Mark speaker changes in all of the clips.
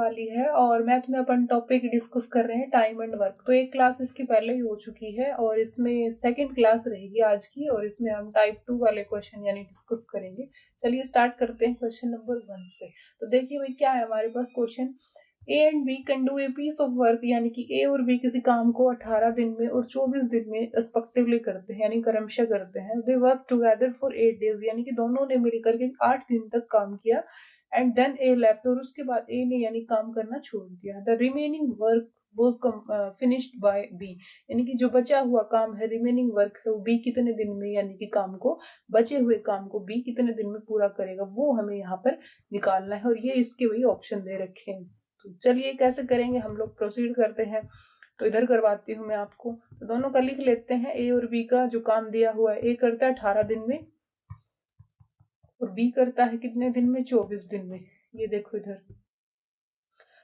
Speaker 1: वाली है और मैथ में अपन टॉपिक डिस्कस कर रहे हैं टाइम एंड वर्क। तो एक क्लास इसकी पहले ही हो चुकी है और इसमें सेकंड क्लास रहेगी आज की और इसमें हम टाइप 2 वाले क्वेश्चन यानी डिस्कस करेंगे। चलिए स्टार्ट करते हैं क्वेश्चन नंबर 1 से। तो देखिए भाई क्या है हमारे पास question, A and B can do a piece of work, यानी कि ए और बी किसी काम को 18 दिन में और 24 दिन में रेस्पेक्टिवली करते हैं यानी क्रमशः करते हैं। They work together for 8 days, यानी कि दोनों ने मिलकर के 8 दिन तक काम किया। एंड देन ए लेफ्ट, और उसके बाद ए ने यानी काम करना छोड़ दिया। The remaining work was finished by B, यानी कि जो बचा हुआ काम है, रिमेनिंग वर्क है, वो बी कितने दिन में, यानी कि काम को, बचे हुए काम को बी कितने दिन में पूरा करेगा, वो हमें यहाँ पर निकालना है। और ये इसके वही ऑप्शन दे रखे हैं। तो चलिए कैसे करेंगे हम लोग, प्रोसीड करते हैं। तो इधर करवाती हूँ मैं आपको। तो दोनों का लिख लेते हैं। ए और बी का जो काम दिया हुआ है, ए करता है 18 दिन में और बी करता है कितने दिन में, 24 दिन में। ये देखो इधर,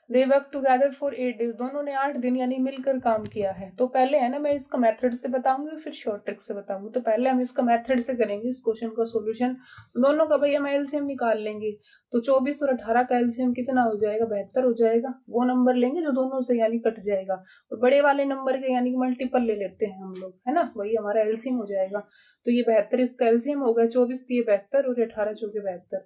Speaker 1: they work together for 8 days, दोनों ने 8 दिन यानी मिलकर काम किया है। तो पहले है ना, मैं इसका मेथड से बताऊंगी फिर शॉर्ट ट्रिक से बताऊंगी। तो पहले हम इसका मेथड से करेंगे इस क्वेश्चन का सॉल्यूशन। दोनों का भाई हम एलसीएम निकाल लेंगे। तो 24 और 18 का एलसीएम कितना हो जाएगा, 72 हो जाएगा। वो नंबर लेंगे जो दोनों से यानी कट जाएगा, और बड़े वाले नंबर के यानी कि मल्टीपल ले लेते हैं हम लोग, है ना, वही हमारा एलसीएम हो जाएगा। तो ये 72 इसका एलसीएम होगा, 24 ये 72 और 18 चौके 72।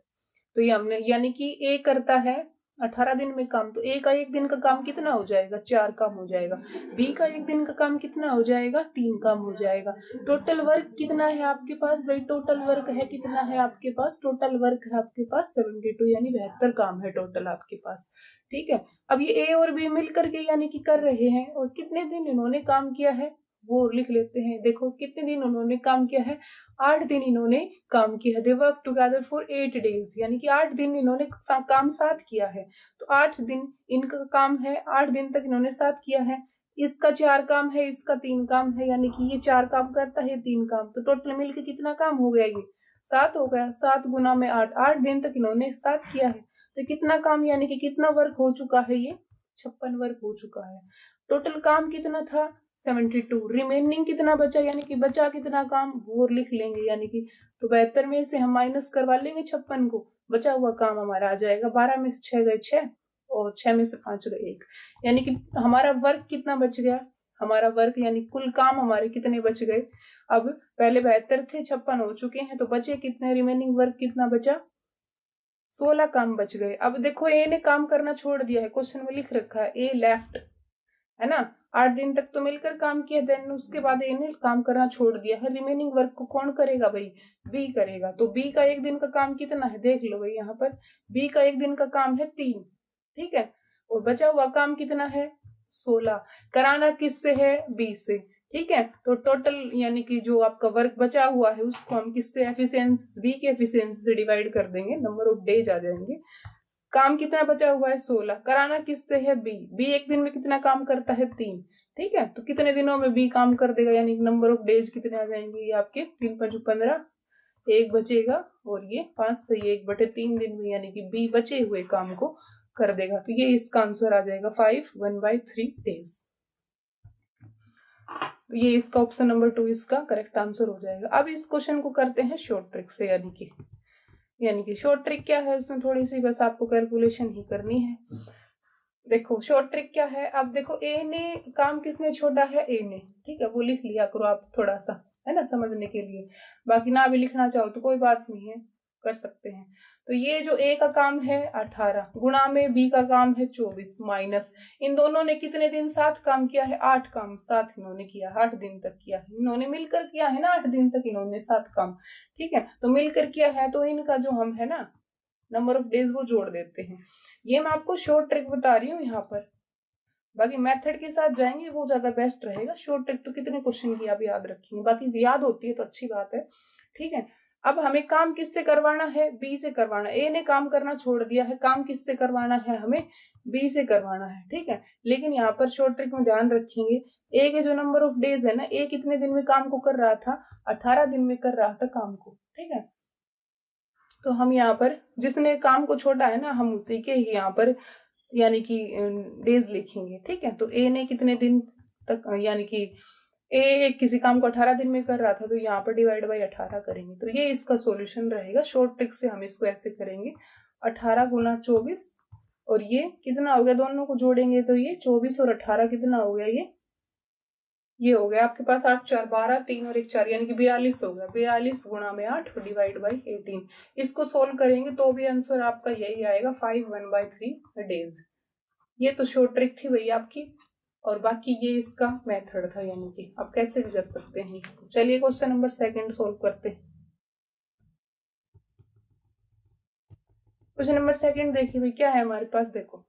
Speaker 1: तो ये हमने यानी कि ए करता है 18 दिन में काम, तो ए का एक दिन का काम कितना हो जाएगा, 4 काम हो जाएगा। बी का एक दिन का काम कितना हो जाएगा, 3 काम हो जाएगा। टोटल वर्क कितना है आपके पास भाई, टोटल वर्क है कितना है आपके पास, टोटल वर्क है आपके पास 72, यानी 72 काम है टोटल आपके पास। ठीक है, अब ये ए और बी मिलकर के यानी कि कर रहे हैं, और कितने दिन इन्होंने काम किया है वो लिख लेते हैं। देखो कितने दिन उन्होंने काम किया है, 8 दिन इन्होंने काम किया है। They work together for 8 days, यानी कि 8 दिन इन्होंने काम साथ किया है। तो 8 दिन इनका काम है, 8 दिन तक इन्होंने साथ किया है। इसका 4 काम है, इसका 3 काम है, यानी कि ये 4 काम करता है, 3 काम, तो टोटल मिलके कितना काम हो गया, ये 7 हो गया। 7 गुना में 8, 8 दिन तक इन्होंने साथ किया है। तो कितना काम यानी कि कितना वर्क हो चुका है, ये 56 वर्क हो चुका है। टोटल काम कितना था, 72। रिमेनिंग कितना बचा, यानी कि बचा कितना काम वो लिख लेंगे, यानी कि तो 72 में से हम माइनस करवा लेंगे 56 को, बचा हुआ काम हमारा आ जाएगा। 12 में से 6 गए 6 और 6 में से 5 गए 1, यानी कि हमारा वर्क कितना बच गया, हमारा वर्क यानी कुल काम हमारे कितने बच गए। अब पहले 72 थे, 56 हो चुके हैं, तो बचे कितने, रिमेनिंग वर्क कितना बचा, 16 काम बच गए। अब देखो ए ने काम करना छोड़ दिया है, क्वेश्चन में लिख रखा है ए लेफ्ट, है ना, 8 दिन तक तो मिलकर काम किया, देन उसके बाद ए ने काम करना छोड़ दिया है। रिमेनिंग वर्क को कौन करेगा भाई, बी करेगा। तो बी का एक दिन का काम कितना है, देख लो भाई यहाँ पर, बी का एक दिन का काम है 3, ठीक है, और बचा हुआ काम कितना है 16। कराना किससे है, बी से, ठीक है। तो टोटल यानी कि जो आपका वर्क बचा हुआ है उसको हम किससे, एफिशिएंसी, बी के एफिशिएंसी से डिवाइड कर देंगे, नंबर ऑफ डेज आ जाएंगे। काम कितना बचा हुआ है 16, कराना किससे है, बी, बी एक दिन में कितना काम करता है 3, ठीक है। तो कितने दिनों में बी काम कर देगा, यानी नंबर ऑफ डेज कितने आ जाएंगे, ये आपके 3 5 15, एक बचेगा और ये 5 से 1/3 दिन में, यानी कि बी बचे हुए काम को कर देगा। तो ये इसका आंसर आ जाएगा 5 1/3 डेज। तो ये इसका ऑप्शन नंबर 2 इसका करेक्ट आंसर हो जाएगा। अब इस क्वेश्चन को करते हैं शॉर्ट ट्रिक से, यानी कि शॉर्ट ट्रिक क्या है, उसमें थोड़ी सी बस आपको कैलकुलेशन ही करनी है। देखो शॉर्ट ट्रिक क्या है, अब देखो ए ने काम किसने छोड़ा है, ए ने, ठीक है, वो लिख लिया करो आप थोड़ा सा, है ना, समझने के लिए। बाकी ना भी लिखना चाहो तो कोई बात नहीं है, कर सकते हैं। तो ये जो ए का काम है 18 गुणा में बी का काम है 24 माइनस, इन दोनों ने कितने दिन साथ काम किया है, 8 काम साथ इन्होंने किया, 8 दिन तक किया है, इन्होंने मिलकर किया है ना, 8 दिन तक इन्होंने साथ काम, ठीक है। तो मिलकर किया है, तो इनका जो हम है ना नंबर ऑफ डेज वो जोड़ देते हैं। ये मैं आपको शॉर्ट ट्रिक बता रही हूँ यहाँ पर, बाकी मेथड के साथ जाएंगे वो ज्यादा बेस्ट रहेगा। शॉर्ट ट्रिक तो कितने क्वेश्चन की आप याद रखेंगे, बाकी याद होती है तो अच्छी बात है, ठीक है। अब हमें काम किससे करवाना है, बी से करवाना। ए ने काम करना छोड़ दिया है, काम किससे करवाना है, हमें बी से करवाना है, ठीक है। लेकिन यहाँ पर शॉर्ट ट्रिक में ध्यान रखेंगे, ए के जो नंबर ऑफ डेज है ना, ए कितने दिन में काम को कर रहा था, 18 दिन में कर रहा था काम को, ठीक है। तो हम यहाँ पर जिसने काम को छोड़ा है ना, हम उसी के ही यहाँ पर यानी कि डेज लिखेंगे, ठीक है। तो ए ने कितने दिन तक, यानी कि ए किसी काम को 18 दिन में कर रहा था, तो यहाँ पर डिवाइड बाई 18 करेंगे, तो ये इसका सॉल्यूशन रहेगा। शॉर्ट ट्रिक से हम इसको ऐसे करेंगे, 18 गुना 24 और ये कितना हो गया, दोनों को जोड़ेंगे तो ये 24 और 18 कितना हो गया, ये हो गया आपके पास 8 4 12, 3 और 1 4 यानी कि 42 हो गया। 42 गुणा में 8 डिवाइड बाई 18। इसको सोल्व करेंगे तो भी आंसर आपका यही आएगा 5 1/3 डेज। ये तो शॉर्ट ट्रिक थी भैया आपकी, और बाकी ये इसका मेथड था, यानी कि आप कैसे भी कर सकते हैं इसको। चलिए क्वेश्चन नंबर सेकंड सोल्व करते हैं। क्वेश्चन नंबर सेकंड देखिए भाई क्या है हमारे पास, देखो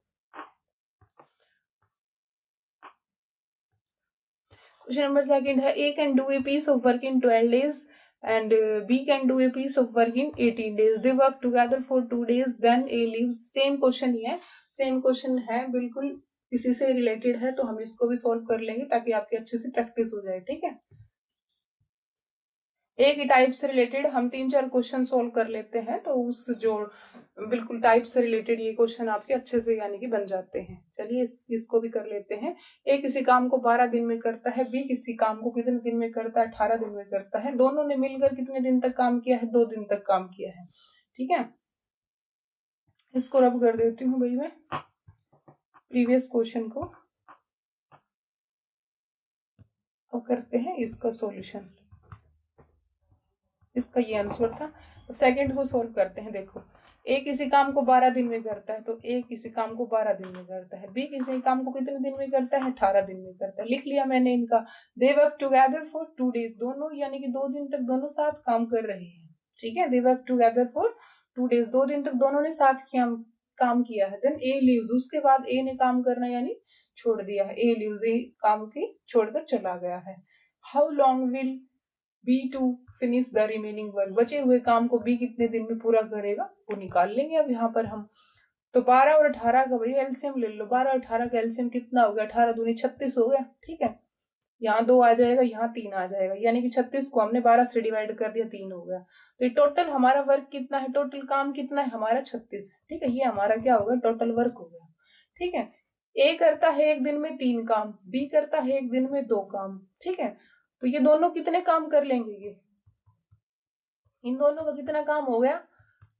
Speaker 1: क्वेश्चन नंबर सेकंड है, A can do a piece of work in 12 days and B can do a piece of work in 18 days. They work together for 2 days, then A leaves. Same question ही है, same question है, बिल्कुल इसी से related है, तो हम इसको भी सोल्व कर लेंगे ताकि आपकी अच्छे से प्रैक्टिस हो जाए, ठीक है। एक ही टाइप से रिलेटेड हम 3 4 क्वेश्चन सोल्व कर लेते हैं, तो उस जो बिल्कुल टाइप से रिलेटेड ये क्वेश्चन आपके अच्छे से यानी कि बन जाते हैं। चलिए इसको भी कर लेते हैं। ए किसी काम को 12 दिन में करता है, बी किसी काम को कितने दिन में करता है, 18 दिन में करता है। दोनों ने मिलकर कितने दिन तक काम किया है, 2 दिन तक काम किया है, ठीक है। इसको रब कर देती हूँ भाई मैं प्रीवियस क्वेश्चन को। अब करते हैं इसका सॉल्यूशन। इसका ये आंसर था। तो सेकंड को सोल्व करते हैं। देखो ए किसी काम को 12 दिन में करता है, तो ए किसी काम को 12 दिन में करता है। बी किसी काम को कितने दिन में करता है, 18 दिन में करता है। लिख लिया मैंने इनका। They work together for 2 days, दोनों यानी कि 2 दिन तक दोनों साथ काम कर रहे हैं, ठीक है। They work together for 2 days, 2 दिन तक दोनों ने साथ काम किया है। देन ए लीव्स, उसके बाद ए ने काम करना यानी छोड़ दिया है। ए लीव्स, ए काम की छोड़कर चला गया है। How long will be to finish the remaining work, बचे हुए काम को बी कितने दिन में पूरा करेगा वो निकाल लेंगे अब यहाँ पर हम। तो 12 और 18 का भैया एलसीएम ले लो। 12 और 18 का एलसीएम कितना हो गया, 18 दूनी 36 हो गया, ठीक है। यहाँ 2 आ जाएगा, यहाँ 3 आ जाएगा, यानी कि 36 को हमने 12 से डिवाइड कर दिया, 3 हो गया। तो ये टोटल हमारा वर्क कितना है, टोटल काम कितना है हमारा 36 है, ठीक है। ये हमारा क्या होगा, टोटल वर्क हो गया, ठीक है। ए करता है एक दिन में 3 काम, बी करता है एक दिन में 2 काम, ठीक है। तो ये दोनों कितने काम कर लेंगे, ये इन दोनों का कितना काम हो गया,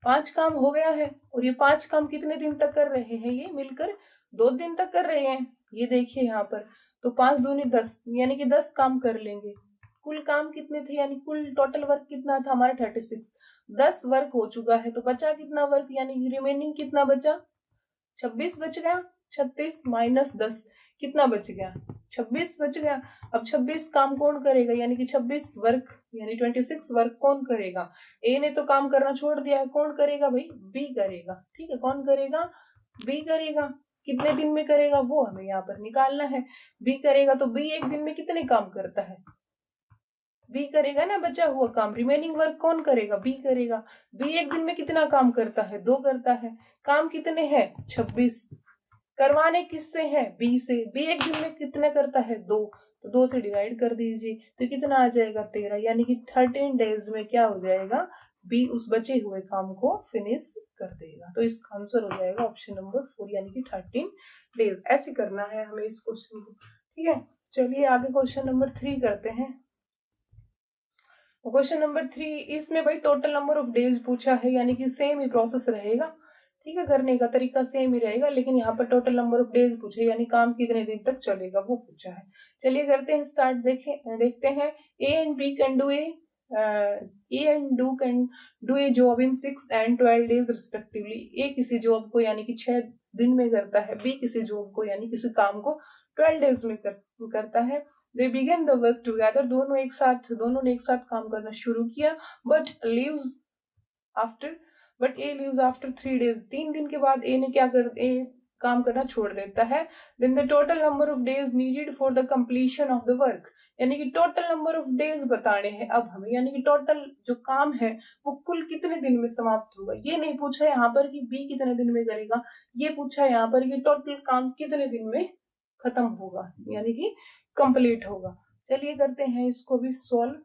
Speaker 1: 5 काम हो गया है। और ये 5 काम कितने दिन तक कर रहे हैं, ये मिलकर 2 दिन तक कर रहे हैं। ये देखिए यहाँ पर, तो 5 दूनी 10 यानी कि 10 काम कर लेंगे। कुल काम कितने थे, यानी कुल टोटल वर्क कितना था हमारा 36। 10 वर्क हो चुका है, तो बचा कितना वर्क, यानी रिमेनिंग कितना बचा, 26 बच गया। 36 माइनस 10 कितना बच गया, 26 बच गया। अब 26 काम कौन करेगा, यानी कि 26 वर्क यानी 26 वर्क कौन करेगा, ए ने तो काम करना छोड़ दिया है, कौन करेगा भाई, बी करेगा, ठीक है। कौन करेगा, बी करेगा। कितने दिन में करेगा वो हमें यहाँ पर निकालना है। बी करेगा, तो बी एक दिन में कितने काम करता है, बी करेगा ना बचा हुआ काम। रिमेनिंग वर्क कौन करेगा, बी करेगा। बी एक दिन में कितना काम करता है, 2 करता है। काम कितने हैं, 26। करवाने किससे है, बी से। बी एक दिन में कितने करता है, 2, तो 2 से डिवाइड कर दीजिए, तो कितना आ जाएगा 13, यानी कि 13 डेज में क्या हो जाएगा, बी उस बचे हुए काम को फिनिश कर देगा। तो इसका आंसर हो जाएगा ऑप्शन नंबर 4 यानी कि 13 डेज। ऐसे करना है हमें इस क्वेश्चन को, ठीक है। चलिए आगे क्वेश्चन नंबर 3 करते हैं। क्वेश्चन नंबर 3, इसमें भाई टोटल नंबर ऑफ डेज पूछा है, यानी कि सेम ही प्रोसेस रहेगा, ठीक है। करने का तरीका सेम ही रहेगा, लेकिन यहाँ पर टोटल नंबर ऑफ डेज पूछे, यानी काम कितने दिन तक चलेगा वो पूछा है। चलिए करते हैं स्टार्ट। देखते हैं। A and B can do can do a job in 6 and 12 days respectively. A किसी जॉब को यानी कि 6 दिन में करता है, बी किसी जॉब को यानी किसी काम को 12 डेज में करता है। दे बिगेन द वर्क टुगेदर, दोनों ने एक साथ काम करना शुरू किया। But A leaves after 3 days, 3 दिन के बाद ए काम करना छोड़ देता है। Then the total number of days needed for the completion of the work, यानी कि टोटल नंबर ऑफ डेज बताने हैं अब हमें, यानी कि टोटल जो काम है वो कुल कितने दिन में समाप्त होगा। ये नहीं पूछा है यहाँ पर कि बी कितने दिन में करेगा, ये पूछा है यहाँ पर कि टोटल काम कितने दिन में खत्म होगा, यानी कि कंप्लीट होगा। चलिए करते हैं इसको भी सॉल्व।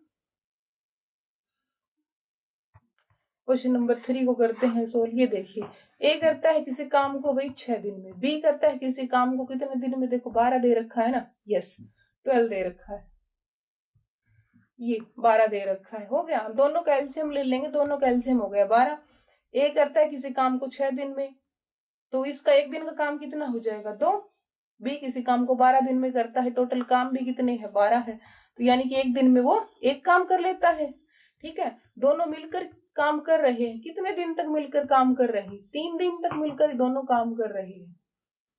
Speaker 1: क्वेश्चन नंबर 3 को करते हैं सॉल्व। ये देखिए, ए करता है किसी काम को भाई 6 दिन में, बी करता है किसी काम को कितने दिन में, देखो 12 दे रखा है ना, यस 12 दे रखा है, ये 12 दे रखा है, हो गया। हम दोनों कैल्शियम ले लेंगे, दोनों कैल्शियम हो गया 12। ए करता है किसी काम को 6 दिन में, तो इसका एक दिन का काम कितना हो जाएगा 2। बी किसी काम को 12 दिन में करता है, टोटल काम भी कितने हैं 12 है, तो यानी कि एक दिन में वो एक काम कर लेता है। ठीक है, दोनों मिलकर काम कर रहे हैं, कितने दिन तक मिलकर काम कर रहे हैं 3 दिन तक मिलकर दोनों काम कर रहे हैं।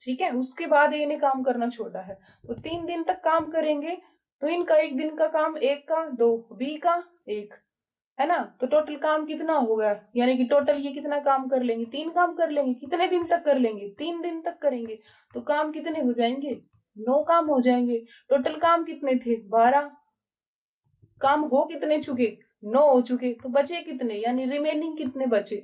Speaker 1: ठीक है, उसके बाद ए ने काम करना छोड़ा है, तो 3 दिन तक काम करेंगे, तो इनका एक दिन का काम एक का 2, बी का 1, है ना। तो टोटल काम कितना होगा, यानी कि टोटल ये कितना काम कर लेंगे 3 काम कर लेंगे, कितने दिन तक कर लेंगे 3 दिन तक करेंगे, तो काम कितने हो जाएंगे 9 काम हो जाएंगे। टोटल काम कितने थे 12, काम हो कितने चुके 9 हो चुके, तो बचे कितने, यानी रिमेनिंग कितने बचे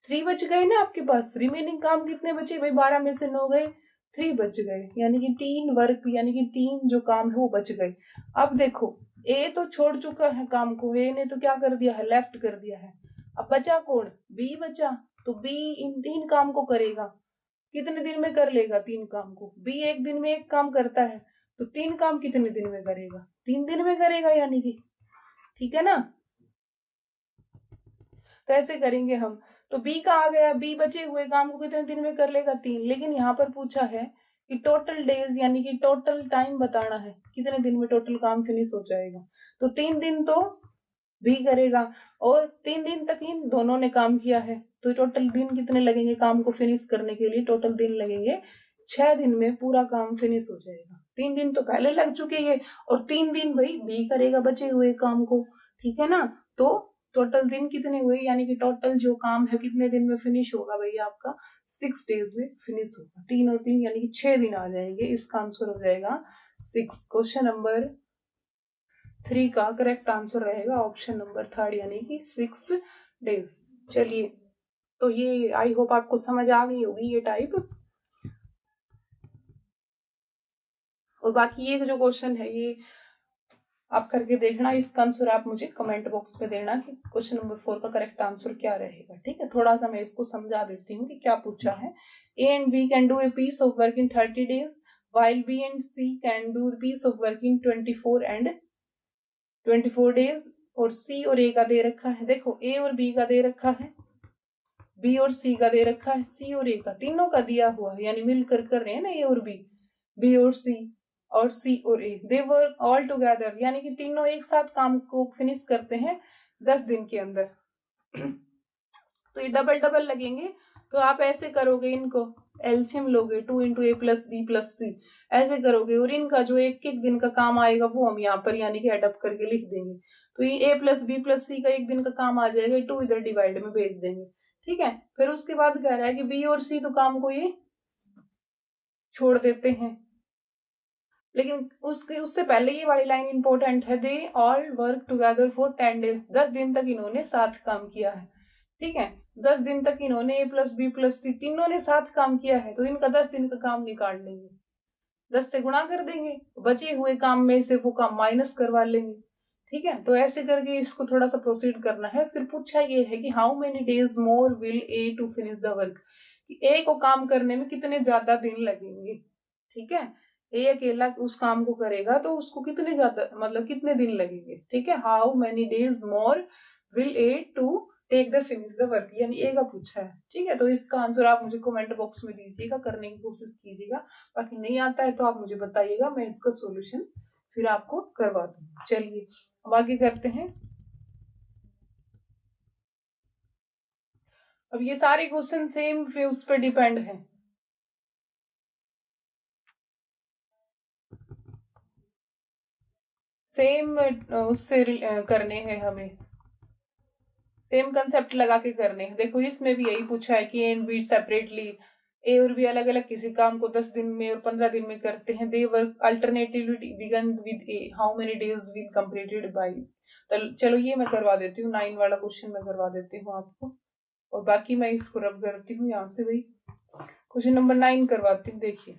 Speaker 1: 3 बच गए ना आपके पास। रिमेनिंग काम कितने बचे भाई, 12 में से 9 गए, 3 बच गए, यानी कि 3 वर्क, यानी कि 3 जो काम है वो बच गए। अब देखो ए तो छोड़ चुका है काम को, ए ने तो क्या कर दिया है लेफ्ट कर दिया है। अब बचा कौन, बी बचा, तो बी इन 3 काम को करेगा, कितने दिन में कर लेगा 3 काम को, बी एक दिन में एक काम करता है, तो 3 काम कितने दिन में करेगा 3 दिन में करेगा, यानी कि ठीक है ना। तो ऐसे करेंगे हम, तो बी का आ गया, बी बचे हुए काम को कितने दिन में कर लेगा 3, लेकिन यहाँ पर पूछा है कि टोटल डेज यानी कि टोटल टाइम बताना है, कितने दिन में टोटल काम फिनिश हो जाएगा, तो 3 दिन तो बी करेगा, और 3 दिन तक इन दोनों ने काम किया है, तो टोटल दिन कितने लगेंगे काम को फिनिश करने के लिए, टोटल दिन लगेंगे 6 दिन में पूरा काम फिनिश हो जाएगा। 3 दिन तो पहले लग चुके हैं, और 3 दिन भाई बी करेगा बचे हुए काम को, ठीक है ना। तो टोटल दिन कितने हुए, यानी कि टोटल जो काम है कितने दिन में फिनिश होगा भैया आपका 6 डेज में फिनिश होगा, 3 और 3 यानी कि 6 दिन आ जाएंगे, इसका आंसर हो जाएगा 6। क्वेश्चन नंबर 3 का करेक्ट आंसर रहेगा ऑप्शन नंबर 3 यानी कि 6 डेज। चलिए, तो ये आई होप आपको समझ आ गई होगी ये टाइप। और बाकी ये जो क्वेश्चन है ये आप करके देखना, इसका आंसर आप मुझे कमेंट बॉक्स में देना कि क्वेश्चन नंबर 4 का करेक्ट आंसर क्या रहेगा। ठीक है, थोड़ा सा मैं इसको समझा देती हूँ कि क्या पूछा है। A and B can do a piece of work in 30 days while B and C can do piece of work in 24 days, और सी और ए का दे रखा है। देखो ए और बी का दे रखा है, बी और सी का दे रखा है, सी और ए का, तीनों का दिया हुआ है, यानी मिलकर कर रहे हैं ना ए और बी, बी और सी, और सी और ए, दे वर्क ऑल टुगेदर, यानी कि तीनों एक साथ काम को फिनिश करते हैं 10 दिन के अंदर। तो ये डबल डबल लगेंगे, तो आप ऐसे करोगे, इनको एलसीएम लोगे 2 इंटू ए प्लस बी प्लस सी, ऐसे करोगे, और इनका जो एक एक दिन का काम आएगा वो हम यहाँ पर यानी कि एडअप करके लिख देंगे, तो ये ए प्लस बी प्लस सी का एक दिन का काम आ जाएगा, 2 इधर डिवाइड में भेज देंगे। ठीक है, फिर उसके बाद कह रहा है कि बी और सी तो काम को ये छोड़ देते हैं, लेकिन उससे पहले ये वाली लाइन इंपॉर्टेंट है, they all work together for 10 days, 10 दिन तक इन्होंने साथ काम किया है। ठीक है, 10 दिन तक इन्होंने ए प्लस बी प्लस सी तीनों ने साथ काम किया है, तो इनका 10 दिन का काम निकाल लेंगे, 10 से गुणा कर देंगे, बचे हुए काम में से वो काम माइनस करवा लेंगे। ठीक है, तो ऐसे करके इसको थोड़ा सा प्रोसीड करना है। फिर पूछा ये है कि how many days more will A to finish the work, A को काम करने में कितने ज्यादा दिन लगेंगे। ठीक है, ए अकेला उस काम को करेगा तो उसको कितने ज्यादा मतलब कितने दिन लगेंगे। ठीक है, how many days more will A to take the finish the work, यानी ए का पूछा है। ठीक है, तो इसका आंसर आप मुझे कमेंट बॉक्स में दीजिएगा, करने की कोशिश कीजिएगा, बाकी नहीं आता है तो आप मुझे बताइएगा, मैं इसका सॉल्यूशन फिर आपको करवा दूंगी। चलिए अब आगे करते हैं। अब ये सारे क्वेश्चन सेम उस पर डिपेंड है, सेम उससे करने हैं, हमें सेम कंसेप्ट लगा के करने हैं। देखो इसमें भी यही पूछा है कि ए एंड बी सेपरेटली, ए और बी अलग अलग किसी काम को 10 दिन में और 15 दिन में करते हैं, they work alternatively begin with A, how many days will completed by. चलो ये मैं करवा देती हूँ, 9 वाला क्वेश्चन मैं करवा देती हूँ आपको, और बाकी मैं इसको रब करती हूँ यहाँ से। भाई क्वेश्चन नंबर 9 करवाती हूँ, देखिए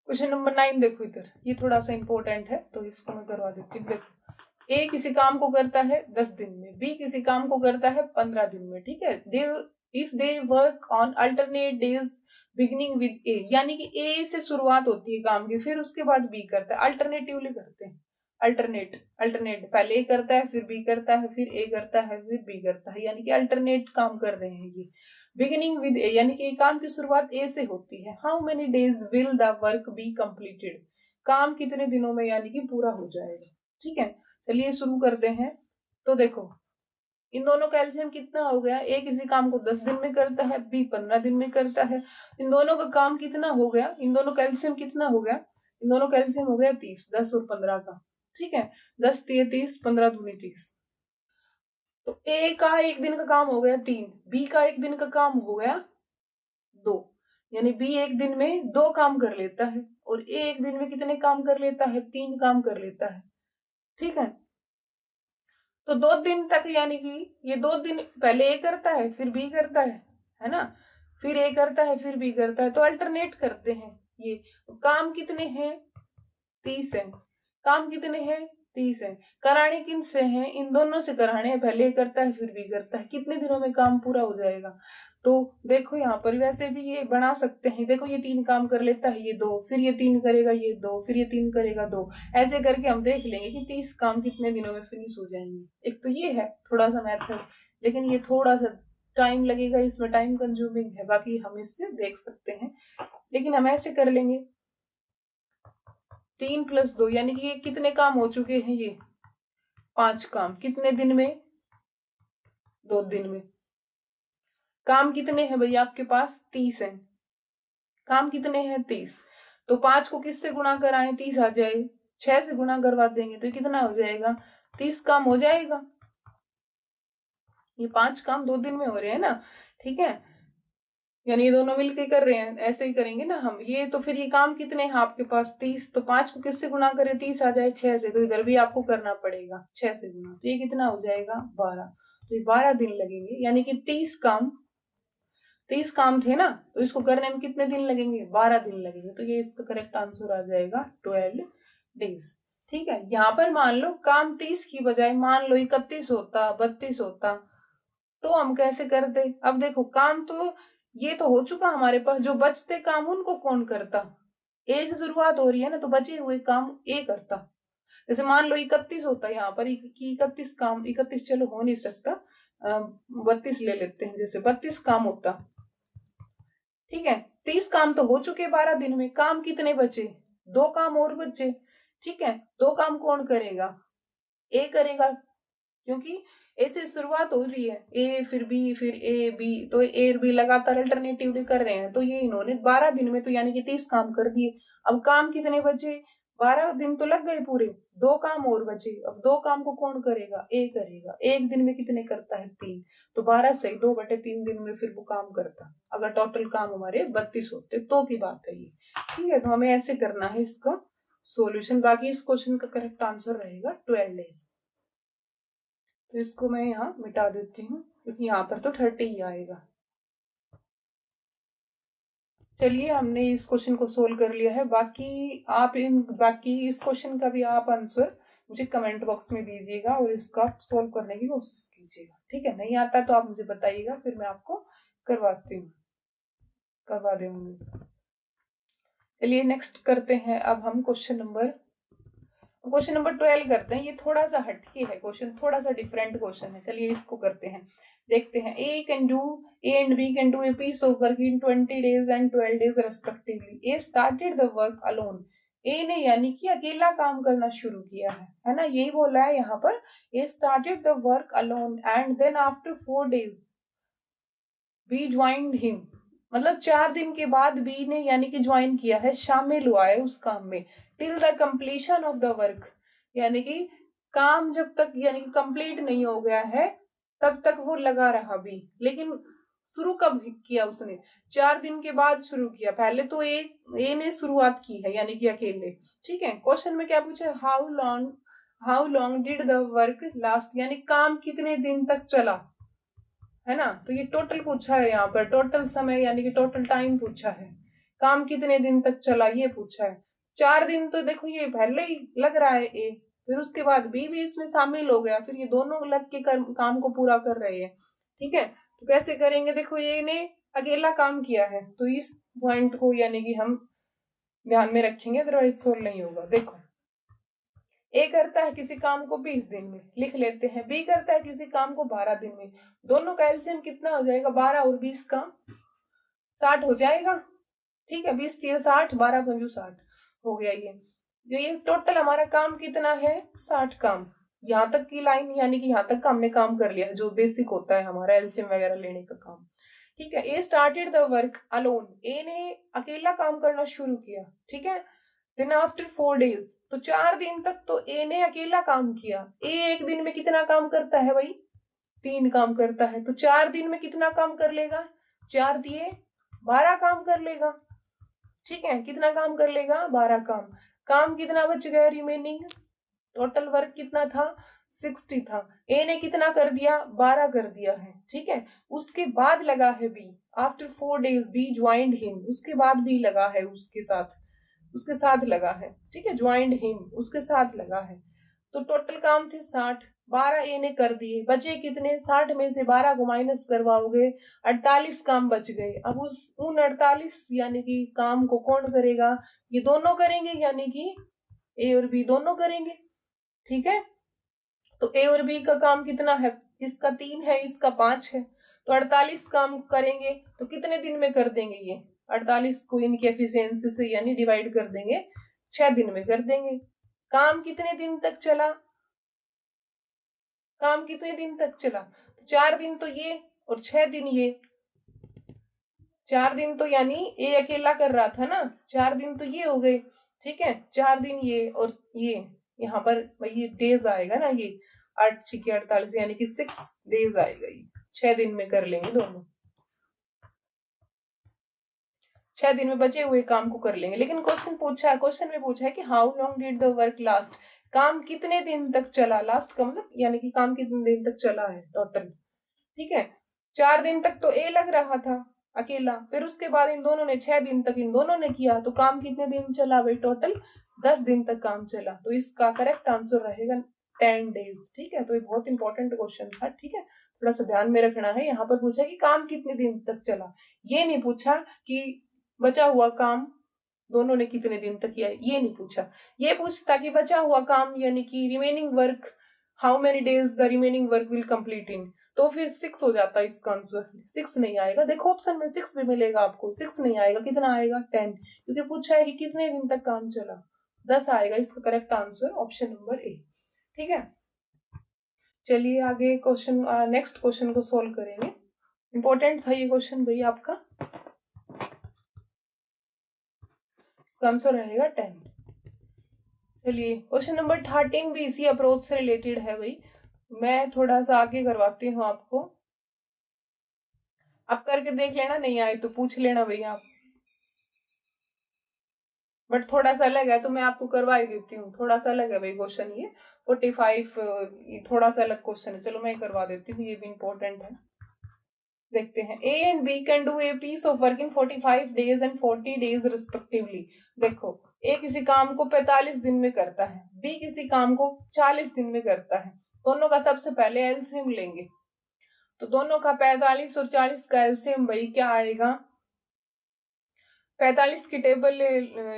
Speaker 1: क्वेश्चन नंबर 9 देखो इधर, ये थोड़ा सा इंपॉर्टेंट है तो इसको मैं करवा देती हूँ। देखो ए किसी काम को करता है 10 दिन में, बी किसी काम को करता है 15 दिन में। ठीक है, they if they work on alternate days beginning with A, यानी कि ए से शुरुआत होती है काम की, फिर उसके बाद बी करता है, अल्टरनेटिवली करते हैं। अल्टरनेट अल्टरनेट, पहले ए करता है फिर बी करता है फिर ए करता है फिर बी करता है, यानी कि अल्टरनेट काम कर रहे हैं ये। बिगिनिंग विद ए, यानी कि काम की शुरुआत ए से होती है। How many days will the work be completed, काम कितने दिनों में यानी कि पूरा हो जाएगा। ठीक है, चलिए शुरू करते हैं। तो देखो इन दोनों का एलसीएम कितना हो गया, ए किसी काम को 10 दिन में करता है, बी 15 दिन में करता है। इन दोनों का काम कितना हो गया, इन दोनों का एलसीएम कितना हो गया, इन दोनों का एलसीएम हो गया 30, 10 और 15 का। ठीक है, 10 तिये 30, 15 दूनी 30। तो ए का एक दिन का काम हो गया 3, बी का एक दिन का काम हो गया 2, यानी बी एक दिन में 2 काम कर लेता है और ए एक दिन में कितने काम कर लेता है, 3 काम कर लेता है। ठीक है, तो 2 दिन तक, यानी कि ये 2 दिन पहले ए करता है फिर बी करता है ना, फिर ए करता है फिर बी करता है, तो अल्टरनेट करते हैं ये। काम कितने हैं, 30 है। काम कितने हैं, 30 है। कराने किन से हैं, इन दोनों से कराने हैं, पहले करता है फिर भी करता है। कितने दिनों में काम पूरा हो जाएगा, तो देखो यहाँ पर वैसे भी ये बना सकते हैं। देखो ये 3 काम कर लेता है, ये 2, फिर ये 3 करेगा, ये 2, फिर ये 3 करेगा, 2, ऐसे करके हम देख लेंगे कि 30 काम कितने दिनों में फिनिश हो जाएंगे। एक तो ये है थोड़ा सा मेथड, लेकिन ये थोड़ा सा टाइम लगेगा, इसमें टाइम कंज्यूमिंग है, बाकी हम इससे देख सकते हैं। लेकिन हम ऐसे कर लेंगे 3 + 2, यानी कि ये कितने काम हो चुके हैं, ये 5 काम कितने दिन में, 2 दिन में। काम कितने हैं भैया आपके पास, 30 है। काम कितने हैं, 30। तो 5 को किससे गुणा कराएं, 30 आ जाए, 6 से गुणा करवा देंगे तो कितना हो जाएगा, 30 काम हो जाएगा। ये 5 काम 2 दिन में हो रहे हैं ना। ठीक है, यानी ये दोनों मिलके कर रहे हैं, ऐसे ही करेंगे ना हम ये। तो फिर ये काम कितने हैं आपके पास, 30। तो 5 को किससे गुणा करें, 30 आ जाए 6 से, तो इधर भी आपको करना पड़ेगा 6 से गुणा, तो ये कितना हो जाएगा, 12। तो ये 12 दिन लगेंगे, यानी कि 30 काम थे ना, तो इसको करने में कितने दिन लगेंगे, 12 दिन लगेंगे। तो ये इसका करेक्ट आंसर आ जाएगा 12 डेज। ठीक है, यहाँ पर मान लो काम 30 की बजाय मान लो 31 होता, 32 होता, तो हम कैसे करते। अब देखो काम तो ये तो हो चुका हमारे पास, जो बचते काम उनको कौन करता, ए से शुरुआत हो रही है ना, तो बचे हुए काम ए करता। जैसे मान लो 31 होता है यहाँ पर, 31 काम, 31 चलो हो नहीं सकता, 32 ले लेते हैं, जैसे 32 काम होता। ठीक है, 30 काम तो हो चुके 12 दिन में, काम कितने बचे, 2 काम और बचे। ठीक है, 2 काम कौन करेगा, ए करेगा, क्योंकि ए से शुरुआत हो रही है, ए फिर बी फिर ए बी, तो ए और बी लगातार अल्टरनेटिवली कर रहे हैं, तो ये इन्होंने 12 दिन में तो यानी कि 30 काम कर दिए। अब काम कितने बचे, 12 दिन तो लग गए पूरे, 2 काम और बचे। अब 2 काम को कौन करेगा, ए करेगा। एक दिन में कितने करता है, 3, तो 12 से 2/3 दिन में फिर वो काम करता। अगर टोटल काम हमारे 32 होते तो की बात है ये। ठीक है, तो हमें ऐसे करना है इसका सोल्यूशन। बाकी इस क्वेश्चन का करेक्ट आंसर रहेगा 12 डेज। तो इसको मैं यहाँ मिटा देती हूँ, क्योंकि यहाँ पर तो 30 ही आएगा। चलिए हमने इस क्वेश्चन को सोल्व कर लिया है। बाकी इस क्वेश्चन का भी आप आंसर मुझे कमेंट बॉक्स में दीजिएगा और इसका सोल्व करने की कोशिश कीजिएगा। ठीक है, नहीं आता तो आप मुझे बताइएगा, फिर मैं आपको करवा दूंगी। चलिए नेक्स्ट करते हैं, अब हम क्वेश्चन नंबर 12 करते हैं। ये थोड़ा सा हटके है क्वेश्चन, थोड़ा सा डिफरेंट क्वेश्चन है। चलिए इसको करते हैं, देखते हैं। A and B can do a piece of work in 20 days and 12 days respectively. A started the work alone. A ने यानी कि अकेला काम करना शुरू किया है ना, यही बोला है यहाँ पर। A started the work alone and then after 4 days B joined him. मतलब 4 दिन के बाद बी ने यानी कि ज्वाइन किया है, शामिल हुआ है उस काम में। Till the completion of the work, यानी कि काम जब तक यानी कि कंप्लीट नहीं हो गया है तब तक वो लगा रहा बी। लेकिन शुरू कब किया उसने, 4 दिन के बाद शुरू किया। पहले तो ए ने शुरुआत की है यानी कि अकेले। ठीक है, क्वेश्चन में क्या पूछा, how long did the work last, यानी काम कितने दिन तक चला, है ना। तो ये टोटल पूछा है यहाँ पर, टोटल समय यानी कि टोटल टाइम पूछा है। काम कितने दिन तक चला ये पूछा है। 4 दिन तो देखो ये पहले ही लग रहा है ए, फिर उसके बाद बी भी इसमें शामिल हो गया, फिर ये दोनों लग के काम को पूरा कर रहे हैं। ठीक है, तो कैसे करेंगे, देखो ए ने अकेला काम किया है, तो इस पॉइंट को यानी कि हम ध्यान में रखेंगे, अदरवाइज सोल्व नहीं होगा। देखो ए करता है किसी काम को 20 दिन में, लिख लेते हैं। बी करता है किसी काम को 12 दिन में। दोनों का एलसीएम कितना हो जाएगा? 12 और 20 का 60 हो जाएगा। ठीक है, 20 3 60, 12 पंजू 60 हो गया। ये टोटल हमारा काम कितना है? 60 काम। यहाँ तक की लाइन यानी कि यहाँ तक का हमने काम कर लिया, जो बेसिक होता है हमारा एलसीएम वगैरह लेने का काम। ठीक है, ए started the work alone, A ने अकेला काम करना शुरू किया। ठीक है, देन आफ्टर 4 days, तो 4 दिन तक तो ए ने अकेला काम किया। ए एक दिन में कितना काम करता है भाई? 3 काम करता है। तो 4 दिन में कितना काम कर लेगा? 4 दिए 12 काम कर लेगा। ठीक है, कितना काम कर लेगा? 12 काम। काम कितना बच गया रिमेनिंग? टोटल वर्क कितना था? 60 था। ए ने कितना कर दिया? 12 कर दिया है। ठीक है, उसके बाद लगा है B. After 4 days B joined him, उसके बाद बी लगा है उसके साथ लगा है। ठीक है, ज्वाइंड हिम, उसके साथ लगा है। तो टोटल काम थे 60, 12 ए ने कर दिए, बचे कितने? 60 में से 12 को माइनस करवाओगे, 48 काम बच गए। अब उन 48 यानी कि काम को कौन करेगा? ये दोनों करेंगे, यानी कि ए और बी दोनों करेंगे। ठीक है, तो ए और बी का काम कितना है? इसका 3 है, इसका 5 है। तो 48 काम करेंगे तो कितने दिन में कर देंगे? ये 48 को इनकी एफिशिएंसी से यानी डिवाइड कर देंगे, 6 दिन में कर देंगे। काम कितने दिन तक चला? काम कितने दिन तक चला? तो 4 दिन तो ये और 6 दिन ये। 4 दिन तो यानी ए अकेला कर रहा था ना, 4 दिन तो ये हो गए। ठीक है, 4 दिन ये और ये, यहाँ पर ये डेज आएगा ना, ये 8 6 48 यानी कि 6 डेज आएगा। ये 6 दिन में कर लेंगे दोनों, 6 दिन में बचे हुए काम को कर लेंगे। लेकिन क्वेश्चन में पूछा है कि how long did the work last, काम कितने दिन तक चला? लास्ट का मतलब यानी कि काम कितने दिन तक चला है टोटल। ठीक है, 4 दिन तक तो ए लग रहा था अकेला, फिर उसके बाद इन दोनों ने 6 दिन तक इन दोनों ने किया, तो काम कितने दिन चला भाई? टोटल 10 दिन तक काम चला। तो इसका करेक्ट आंसर रहेगा 10 days। ठीक है, तो ये बहुत इंपॉर्टेंट क्वेश्चन था। ठीक है, थोड़ा सा ध्यान में रखना है। यहाँ पर पूछा कि काम कितने दिन तक चला, ये नहीं पूछा कि बचा हुआ काम दोनों ने कितने दिन तक किया, ये नहीं पूछा। ये पूछता कि बचा हुआ काम यानी कि remaining work, how many days the remaining work will complete in, तो फिर 6 हो जाता है इसका आंसर। 6 नहीं आएगा, देखो ऑप्शन में 6 भी मिलेगा आपको, 6 नहीं आएगा। कितना आएगा? 10, क्योंकि पूछा है कि कितने दिन तक काम चला, 10 आएगा। इसका correct answer option number A. ठीक है, चलिए आगे क्वेश्चन, नेक्स्ट क्वेश्चन को सोल्व करेंगे। इंपॉर्टेंट था ये क्वेश्चन भाई आपका, इसका आंसर रहेगा 10। चलिए क्वेश्चन नंबर 13 भी इसी अप्रोच से रिलेटेड है भाई। मैं थोड़ा सा आगे करवाती हूँ आपको, आप करके देख लेना, नहीं आए तो पूछ लेना भैया आप। बट थोड़ा सा अलग है तो मैं आपको करवा ही देती हूँ। थोड़ा सा अलग है भाई क्वेश्चन, ये 45 ये थोड़ा सा अलग क्वेश्चन है। चलो मैं करवा देती हूँ, ये भी इंपॉर्टेंट है। देखते हैं, A and B can do a piece of work in 45 days and 40 days respectively. देखो, ए किसी काम को 45 दिन में करता है, बी किसी काम को 40 दिन में करता है। दोनों का सबसे पहले एलसीएम लेंगे, तो दोनों का 45 और 40 का एलसीएम भाई क्या आएगा? 45 की टेबल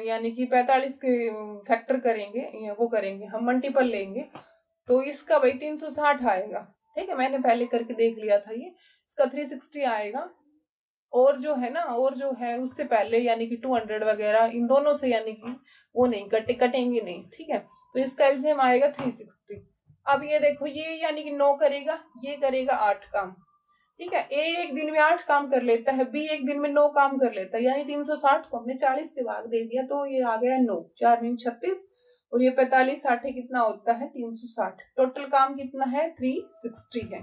Speaker 1: यानी कि 45 के फैक्टर करेंगे, वो करेंगे हम मल्टीपल लेंगे, तो इसका भाई 360 आएगा। ठीक है, मैंने पहले करके देख लिया था ये। इसका 360 आएगा, और जो है ना, और जो है उससे पहले यानी कि 200 वगैरह इन दोनों से यानी कि वो नहीं कटेंगे नहीं। ठीक है, तो इसका एलसीएम आएगा 360। अब ये देखो, ये यानी कि 9 करेगा, ये करेगा 8 काम। ठीक है, ए एक दिन में 8 काम कर लेता है, बी एक दिन में 9 काम कर लेता है, यानी 360 को हमने 40 से भाग दे दिया, तो ये आ गया 9, 4 9 36, और ये 45 60 कितना होता है? 360। टोटल काम कितना है? 360 है।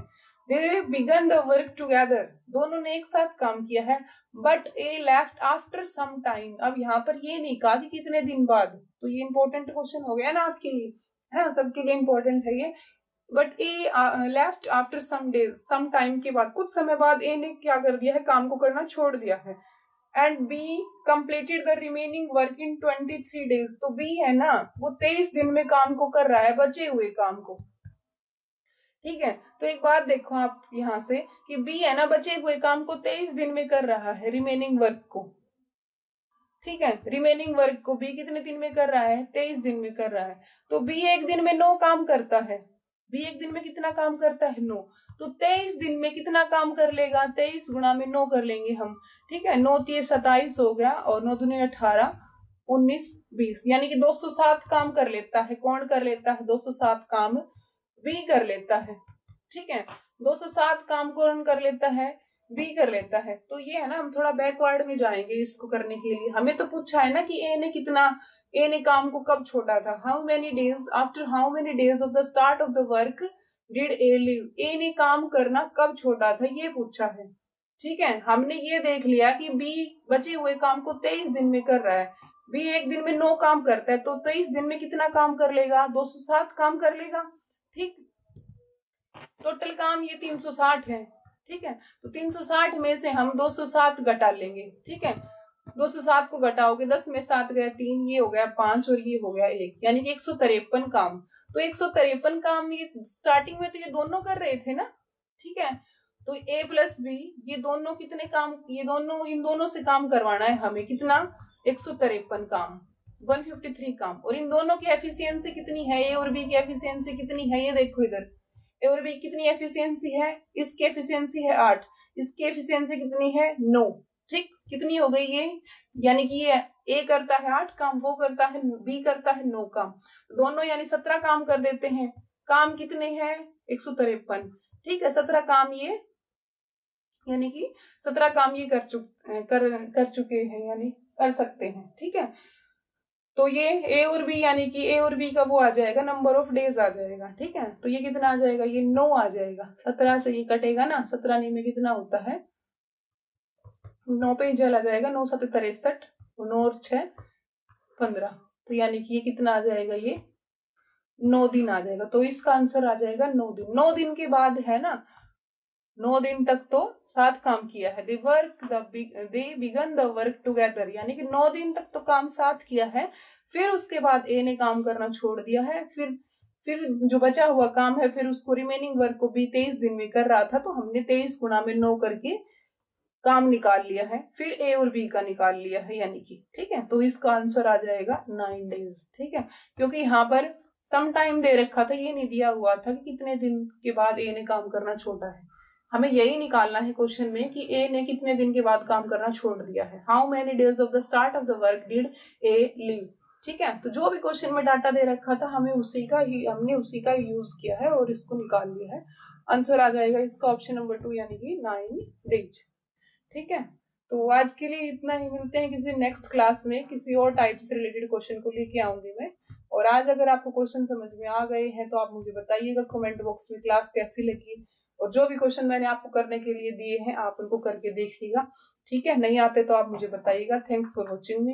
Speaker 1: They begin the work together, दोनों ने एक साथ काम किया है, but A left after some time. अब यहाँ पर ये नहीं कहा कि कितने दिन बाद, तो ये इंपॉर्टेंट क्वेश्चन हो गया ना आपके लिए, है ना, सबके लिए इंपॉर्टेंट है ये। But A left after some days, some time के बाद, कुछ समय बाद ए ने क्या कर दिया है? काम को करना छोड़ दिया है। And be completed the remaining work in 23 days, तो बी है ना, वो 23 दिन में काम को कर रहा है, बचे हुए काम को। ठीक है, तो एक बात देखो आप यहां से कि बी है ना, बचे हुए काम को 23 दिन में कर रहा है, रिमेनिंग वर्क को। ठीक है। रिमेनिंग वर्क को बी कितने दिन में कर रहा है, 23 दिन में कर रहा है। तो बी एक दिन में 9 काम करता है। बी एक दिन में कितना काम करता है, 9। तो 23 दिन में कितना काम कर लेगा, 23 गुणा में 9 कर लेंगे हम। ठीक है, 9 3 27 हो गया और 9 दूनी 18 19 20, यानी कि 207 काम कर लेता है। कौन कर लेता है 207 काम, बी कर लेता है। ठीक है, 207 काम कौन कर लेता है, बी कर लेता है। तो ये है ना, हम थोड़ा बैकवर्ड में जाएंगे इसको करने के लिए। हमें तो पूछा है ना कि ए ने काम को कब छोड़ा था, how many days after how many days of the start of the work did A leave, A ने काम करना कब छोड़ा था, ये पूछा है। ठीक है, हमने ये देख लिया कि बी बचे हुए काम को 23 दिन में कर रहा है। बी एक दिन में 9 काम करता है, तो 23 दिन में कितना काम कर लेगा, 207 काम कर लेगा। ठीक, टोटल काम ये 360 है। ठीक है, तो 360 में से हम 207 घटा लेंगे। ठीक है, 207 को घटाओगे, 10 में 7 गया 3, ये हो गया 5 और ये हो गया 1, यानी कि 153 काम। तो 153 काम ये स्टार्टिंग में तो ये दोनों कर रहे थे ना। ठीक है, तो ए प्लस बी ये दोनों कितने काम, ये दोनों इन दोनों से काम करवाना है हमें, कितना 153 काम, 153 काम। और इन दोनों की एफिशिएंसी कितनी है, ए और बी की एफिशिएंसी कितनी है, ये देखो इधर, ए और बी कितनी एफिशिएंसी है, इसकी एफिशिएंसी है 8, इसकी एफिशिएंसी कितनी है 9। ठीक, कितनी हो गई ये, यानी कि ये ए करता है 8 काम, वो करता है बी करता है 9 काम, दोनों यानी 17 काम कर देते हैं। काम कितने हैं 153। ठीक है, 17 काम ये, यानी कि 17 काम ये कर चुके हैं, यानी कर सकते हैं। ठीक है, तो ये ए और बी, यानी कि ए और बी का वो आ जाएगा, नंबर ऑफ डेज आ जाएगा। ठीक है, तो ये कितना आ जाएगा, ये 9 आ जाएगा। 17 से ये कटेगा ना, 17 नहीं में कितना होता है, 9 पे चला जाएगा, 9 7 63, 9 और 6 15, तो यानी कि ये कितना आ जाएगा, ये 9 दिन आ जाएगा। तो इसका आंसर आ जाएगा 9 दिन। 9 दिन के बाद है ना, 9 दिन तक तो साथ काम किया है, they begin the work together, यानी कि 9 दिन तक तो काम साथ किया है। फिर उसके बाद ए ने काम करना छोड़ दिया है। फिर जो बचा हुआ काम है, फिर उसको रिमेनिंग वर्क को बी 23 दिन में कर रहा था, तो हमने 23 गुणा में 9 करके काम निकाल लिया है। फिर ए और बी का निकाल लिया है, यानी कि ठीक है, तो इसका आंसर आ जाएगा 9 डेज। ठीक है, क्योंकि यहाँ पर सम टाइम दे रखा था, ये नहीं दिया हुआ था कि कितने दिन के बाद ए ने काम करना छोड़ा है। हमें यही निकालना है क्वेश्चन में कि ए ने कितने दिन के बाद काम करना छोड़ दिया है, how many days of the start of the work did A leave. ठीक है, तो जो भी क्वेश्चन में डाटा दे रखा था हमने उसी का यूज किया है और इसको निकाल लिया है। आंसर आ जाएगा इसका ऑप्शन नंबर 2, यानी कि 9 डेज। ठीक है, तो आज के लिए इतना ही, मिलते हैं किसी नेक्स्ट क्लास में, किसी और टाइप से रिलेटेड क्वेश्चन को लेके आऊंगी मैं। और आज अगर आपको क्वेश्चन समझ में आ गए हैं तो आप मुझे बताइएगा कमेंट बॉक्स में क्लास कैसी लगी, और जो भी क्वेश्चन मैंने आपको करने के लिए दिए हैं आप उनको करके देखिएगा। ठीक है, नहीं आते तो आप मुझे बताइएगा। Thanks for watching me.